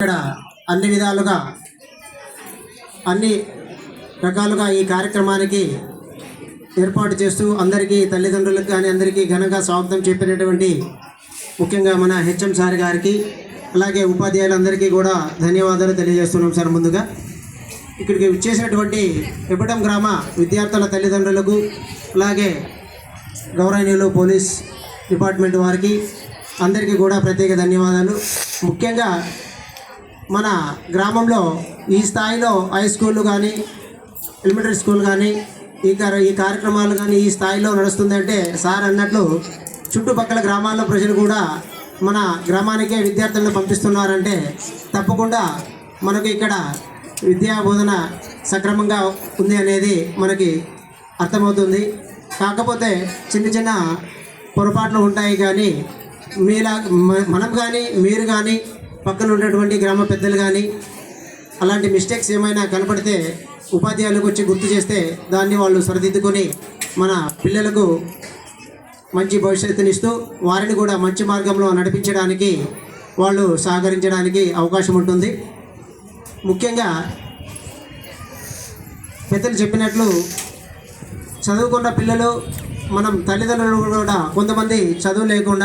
ఇక్కడ అన్ని విధాలుగా అన్ని రకాలుగా ఈ కార్యక్రమానికి ఏర్పాటు చేస్తూ అందరికీ తల్లిదండ్రులకు కానీ అందరికీ ఘనంగా స్వాగతం చెప్పినటువంటి ముఖ్యంగా మన హెచ్ఎం సార్ గారికి అలాగే ఉపాధ్యాయులందరికీ కూడా ధన్యవాదాలు తెలియజేస్తున్నాం సార్. ముందుగా ఇక్కడికి వచ్చేసినటువంటి ఎప్పటం గ్రామ విద్యార్థుల తల్లిదండ్రులకు అలాగే గౌరవనీయులు పోలీస్ డిపార్ట్మెంట్ వారికి అందరికీ కూడా ప్రత్యేక ధన్యవాదాలు. ముఖ్యంగా మన గ్రామంలో ఈ స్థాయిలో హై స్కూళ్ళు కానీ ఎలిమెంటరీ స్కూల్ కానీ ఈ కార్యక్రమాలు కానీ ఈ స్థాయిలో నడుస్తుందంటే సార్ అన్నట్లు చుట్టుపక్కల గ్రామాల్లో ప్రజలు కూడా మన గ్రామానికే విద్యార్థులను పంపిస్తున్నారంటే తప్పకుండా మనకు ఇక్కడ విద్యా బోధన సక్రమంగా ఉంది అనేది మనకి అర్థమవుతుంది. కాకపోతే చిన్న చిన్న పొరపాట్లు ఉంటాయి కానీ మనం కానీ మీరు కానీ పక్కన ఉన్నటువంటి గ్రామ పెద్దలు కానీ అలాంటి మిస్టేక్స్ ఏమైనా కనపడితే ఉపాధ్యాయులకు వచ్చి గుర్తు చేస్తే దాన్ని వాళ్ళు సరిదిద్దుకొని మన పిల్లలకు మంచి భవిష్యత్తునిస్తూ వారిని కూడా మంచి మార్గంలో నడిపించడానికి వాళ్ళు సహకరించడానికి అవకాశం ఉంటుంది. ముఖ్యంగా పెద్దలు చెప్పినట్లు చదువుకున్న పిల్లలు మనం తల్లిదండ్రులు కూడా కొంతమంది చదువు లేకుండా